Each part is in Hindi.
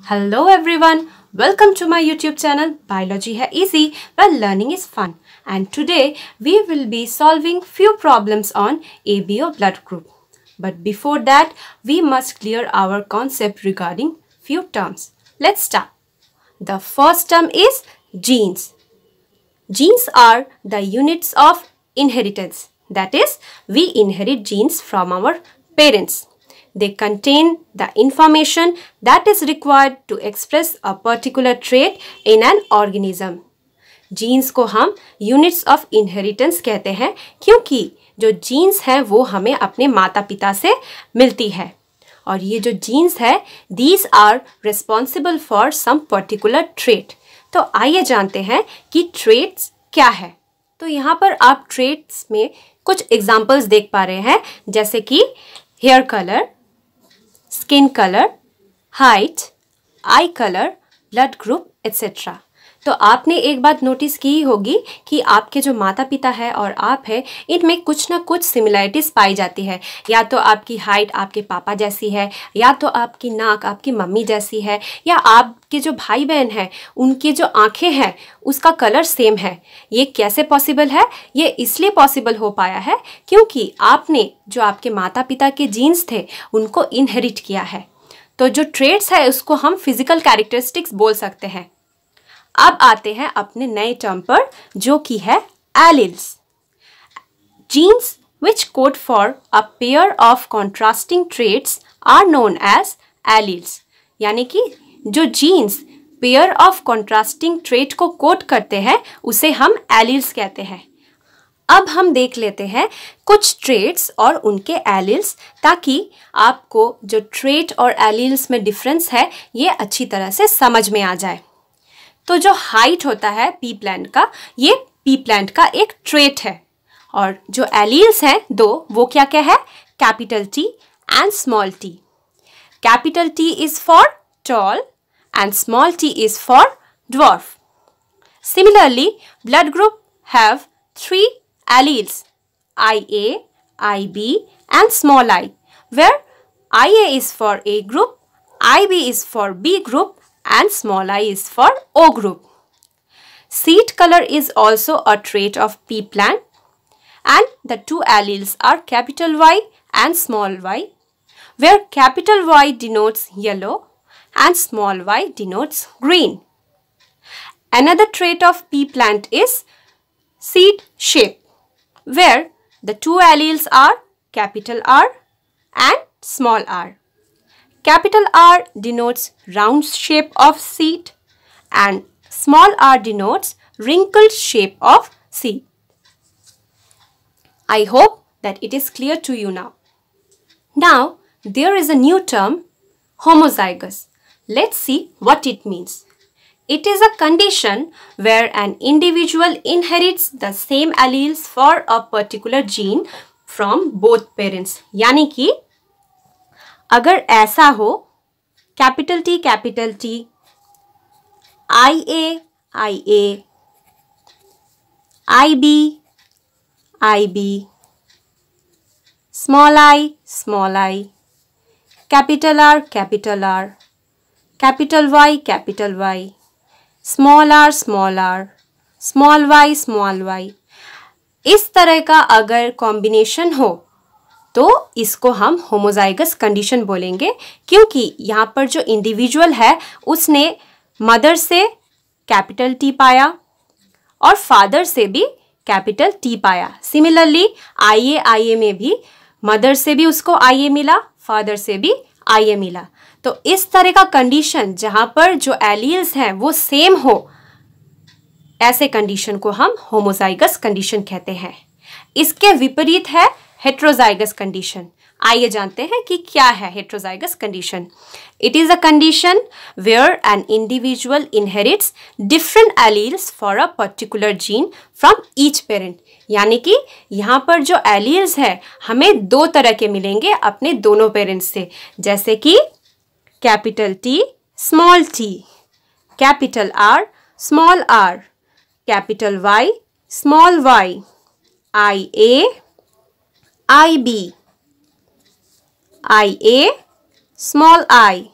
Hello everyone, welcome to my YouTube channel Biology hai Easy where learning is fun. And today we will be solving few problems on ABO blood group. But before that, we must clear our concept regarding few terms. Let's start. The first term is genes. Genes are the units of inheritance. That is, we inherit genes from our parents. They contain the information that is required to express a particular trait in an organism. Genes को हम यूनिट्स ऑफ इनहेरिटेंस कहते हैं क्योंकि जो जीन्स हैं वो हमें अपने माता पिता से मिलती है और ये जो जीन्स है these are responsible for some particular trait. तो आइए जानते हैं कि ट्रेट्स क्या है. तो यहाँ पर आप ट्रेट्स में कुछ एग्जाम्पल्स देख पा रहे हैं जैसे कि hair colour, skin colour, height, eye colour, blood group etcetera. तो आपने एक बात नोटिस की होगी कि आपके जो माता पिता है और आप है इनमें कुछ ना कुछ सिमिलरिटीज़ पाई जाती है. या तो आपकी हाइट आपके पापा जैसी है, या तो आपकी नाक आपकी मम्मी जैसी है, या आपके जो भाई बहन हैं उनकी जो आंखें हैं उसका कलर सेम है. ये कैसे पॉसिबल है? ये इसलिए पॉसिबल हो पाया है क्योंकि आपने जो आपके माता पिता के जीन्स थे उनको इनहेरिट किया है. तो जो ट्रेट्स है उसको हम फिजिकल कैरेक्टरिस्टिक्स बोल सकते हैं. अब आते हैं अपने नए टर्म पर जो कि है alleles. Genes which code for a pair of contrasting traits are known as alleles. यानी कि जो genes pair of contrasting trait को कोड करते हैं उसे हम एलील्स कहते हैं. अब हम देख लेते हैं कुछ ट्रेट्स और उनके एलील्स ताकि आपको जो ट्रेट और एलील्स में डिफरेंस है ये अच्छी तरह से समझ में आ जाए. तो जो हाइट होता है पी प्लांट का, ये पी प्लांट का एक ट्रेट है. और जो एलील्स हैं दो, वो क्या क्या है? Capital T and small T. Capital T is for tall and small T is for dwarf. Similarly blood group have 3 alleles, IA, IB and small I, where IA is for A group, IB is for B group and small I is for O group. Seed color is also a trait of pea plant and the 2 alleles are capital Y and small y, where capital Y denotes yellow and small y denotes green. Another trait of pea plant is seed shape, where the 2 alleles are capital R and small r. Capital R denotes round shape of seed and small r denotes wrinkled shape of seed. I hope that it is clear to you now. Now there is a new term, homozygous. Let's see what it means. It is a condition where an individual inherits the same alleles for a particular gene from both parents. यानी कि अगर ऐसा हो capital T, IA, IB, small I, capital R, capital Y, small r, small y. इस तरह का अगर कॉम्बिनेशन हो तो इसको हम होमोजाइगस कंडीशन बोलेंगे क्योंकि यहाँ पर जो इंडिविजुअल है उसने मदर से कैपिटल टी पाया और फादर से भी कैपिटल टी पाया. सिमिलरली IA में भी मदर से भी उसको IA मिला, फादर से भी IA मिला. तो इस तरह का कंडीशन जहां पर जो एलील्स हैं वो सेम हो, ऐसे कंडीशन को हम होमोजाइगस कंडीशन कहते हैं. इसके विपरीत है हेट्रोजाइगस कंडीशन. आइए जानते हैं कि क्या है heterozygous condition. It is a condition where an individual inherits different alleles for a particular gene from each parent. यानी कि यहाँ पर जो एलील्स है हमें 2 तरह के मिलेंगे अपने दोनों पेरेंट्स से, जैसे कि capital T, small T, capital R, small R, capital Y, small Y, IA, IB, IA, small I,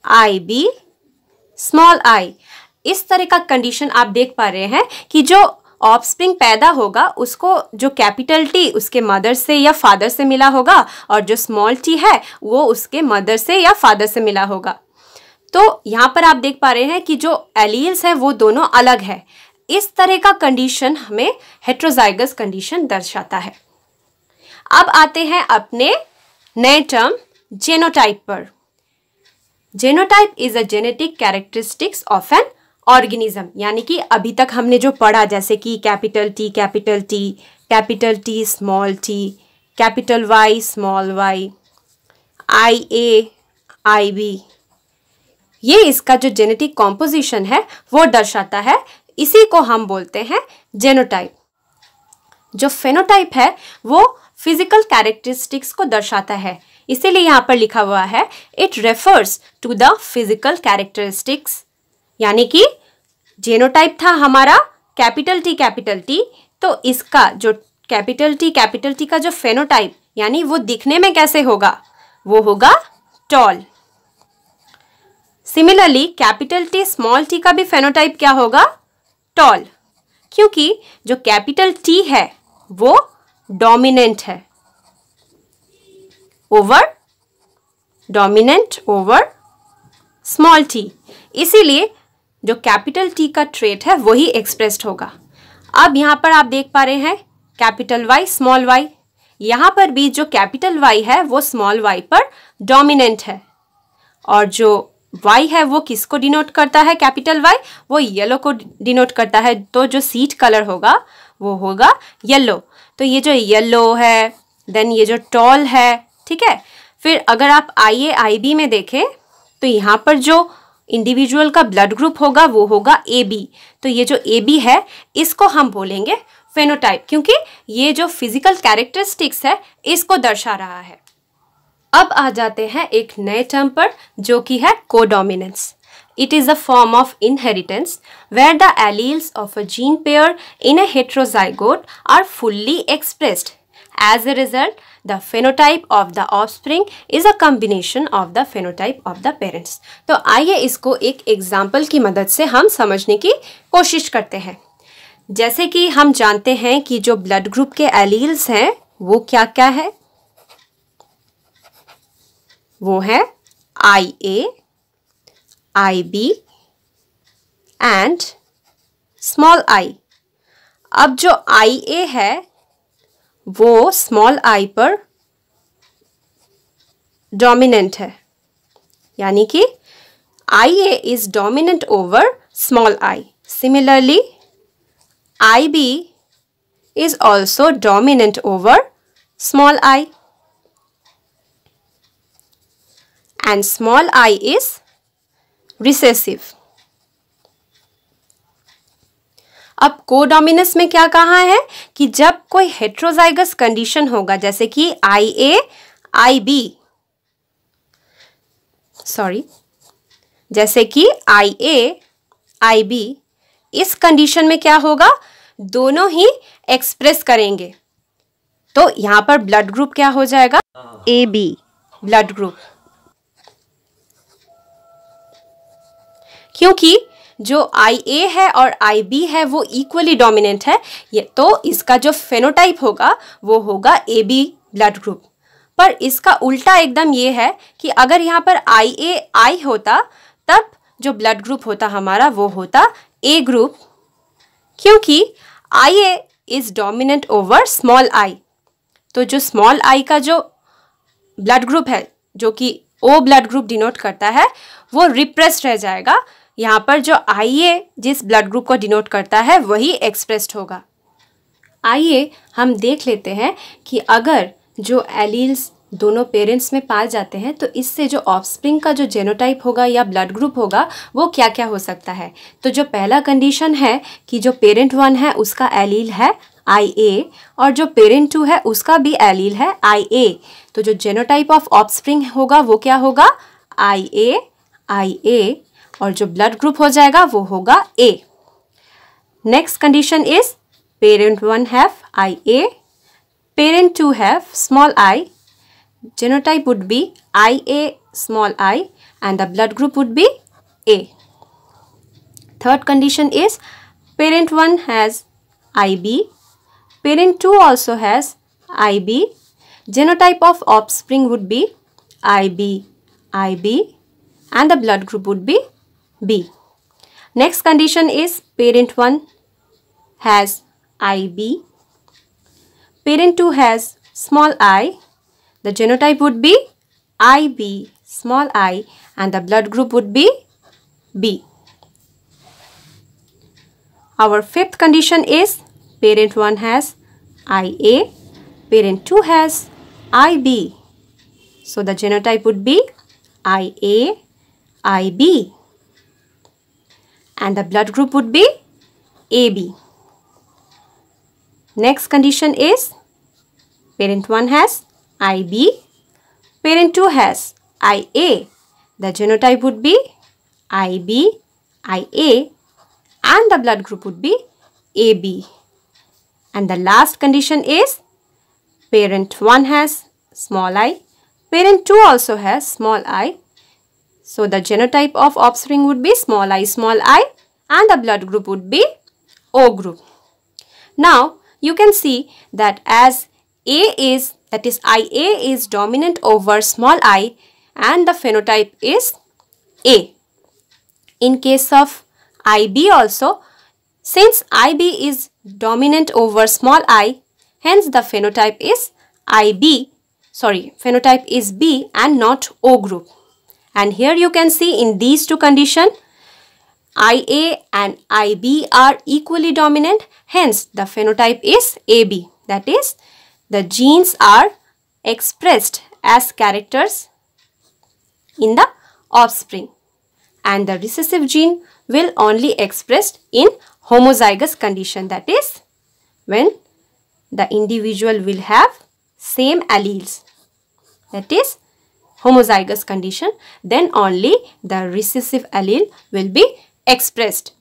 IB small i। इस तरह का कंडीशन आप देख पा रहे हैं कि जो ऑफस्प्रिंग पैदा होगा उसको जो कैपिटल T उसके मदर से या फादर से मिला होगा और जो स्मॉल t है वो उसके मदर से या फादर से मिला होगा। तो यहाँ पर आप देख पा रहे हैं कि जो एलील्स है वो दोनों अलग है। इस तरह का कंडीशन हमें हेट्रोजाइगस कंडीशन दर्शाता है। अब आते हैं अपने नए टर्म जेनोटाइप पर। Genotype is a genetic characteristics of an organism, यानी कि अभी तक हमने जो पढ़ा जैसे कि capital T, capital T small t, capital Y small y, IA, IB, ये इसका जो जेनेटिक कॉम्पोजिशन है वो दर्शाता है। इसी को हम बोलते हैं जेनोटाइप। जो फेनोटाइप है वो फिजिकल कैरेक्टरिस्टिक्स को दर्शाता है, इसीलिए यहाँ पर लिखा हुआ है it refers to the physical characteristics. यानी कि जेनोटाइप था हमारा कैपिटल T, तो इसका जो कैपिटल T का जो फेनोटाइप यानी वो दिखने में कैसे होगा, वो होगा tall. Similarly capital T small t का भी फेनोटाइप क्या होगा, टॉल, क्योंकि जो कैपिटल T है वो डोमिनेंट है डोमिनेंट ओवर स्मॉल t, इसीलिए जो कैपिटल T का ट्रेट है वही एक्सप्रेस्ड होगा। अब यहाँ पर आप देख पा रहे हैं कैपिटल Y स्मॉल y, यहाँ पर भी जो कैपिटल Y है वो स्मॉल y पर डोमिनेंट है और जो Y है वो किसको डिनोट करता है, कैपिटल Y वो येलो को डिनोट करता है, तो जो सीट कलर होगा वो होगा येलो। तो ये जो येलो है, देन ये जो टॉल है, ठीक है। फिर अगर आप IA IB में देखें तो यहाँ पर जो इंडिविजुअल का ब्लड ग्रुप होगा वो होगा AB। तो ये जो AB है इसको हम बोलेंगे फेनोटाइप, क्योंकि ये जो फिजिकल कैरेक्टरिस्टिक्स है इसको दर्शा रहा है। अब आ जाते हैं एक नए टर्म पर जो कि है codominance. It is a form of inheritance where the alleles of a gene pair in a heterozygote are fully expressed. As a result, the phenotype of the offspring is a combination of the phenotype of the parents. तो आइए इसको एक एग्जाम्पल की मदद से हम समझने की कोशिश करते हैं। जैसे कि हम जानते हैं कि जो ब्लड ग्रुप के एलील्स हैं वो क्या क्या है, वो है IA, IB and small i। अब जो IA है वो स्मॉल i पर डोमिनेंट है, यानी कि IA is dominant over small i। Similarly IB is also dominant over small I, and small I is recessive. अब कोडोमिनेंस में क्या कहा है कि जब कोई हेट्रोजाइगस कंडीशन होगा जैसे कि IA IB, इस कंडीशन में क्या होगा, दोनों ही एक्सप्रेस करेंगे। तो यहां पर ब्लड ग्रुप क्या हो जाएगा, AB ब्लड ग्रुप, क्योंकि जो IA है और IB है वो इक्वली डोमिनेंट है, ये तो इसका जो फेनोटाइप होगा वो होगा AB ब्लड ग्रुप। पर इसका उल्टा एकदम ये है कि अगर यहाँ पर IA I होता तब जो ब्लड ग्रुप होता हमारा वो होता A ग्रुप, क्योंकि IA is dominant over small i। तो जो स्मॉल i का जो ब्लड ग्रुप है जो कि O ब्लड ग्रुप डिनोट करता है वो रिप्रेस्ड रह जाएगा। यहाँ पर जो IA जिस ब्लड ग्रुप को डिनोट करता है वही एक्सप्रेस्ड होगा। आइए हम देख लेते हैं कि अगर जो एलील्स दोनों पेरेंट्स में पाए जाते हैं तो इससे जो ऑफस्प्रिंग का जो जेनोटाइप होगा या ब्लड ग्रुप होगा वो क्या क्या हो सकता है। तो जो पहला कंडीशन है कि जो पेरेंट 1 है उसका एलील है IA और जो पेरेंट 2 है उसका भी एलील है IA। तो जो जेनोटाइप ऑफ ऑफस्प्रिंग होगा वो क्या होगा, IA और जो ब्लड ग्रुप हो जाएगा वो होगा A। Next condition is parent 1 have IA, parent 2 have small I, genotype would be IA small I and the blood group would be A. Third condition is parent 1 has IB, parent 2 also has IB, genotype of offspring would be IB, IB, and the blood group would be B. Next condition is parent 1 has IB, parent 2 has small I, the genotype would be IB, small I, and the blood group would be B. Our fifth condition is parent 1 has IA, parent 2 has IB. So the genotype would be IA, IB, and the blood group would be AB. Next condition is parent 1 has IB, parent 2 has IA. The genotype would be IB, IA, and the blood group would be AB. And the last condition is parent 1 has small I, parent 2 also has small I. So the genotype of offspring would be small I, and the blood group would be O group. Now you can see that as IA is dominant over small I and the phenotype is A. In case of IB also, since IB is dominant over small I, hence the phenotype is phenotype is B and not O group. And here you can see in these two conditions, IA and IB are equally dominant, hence the phenotype is AB. That is, the genes are expressed as characters in the offspring, and the recessive gene will only expressed in homozygous condition. That is, when the individual will have same alleles. That is homozygous condition, then only the recessive allele will be expressed.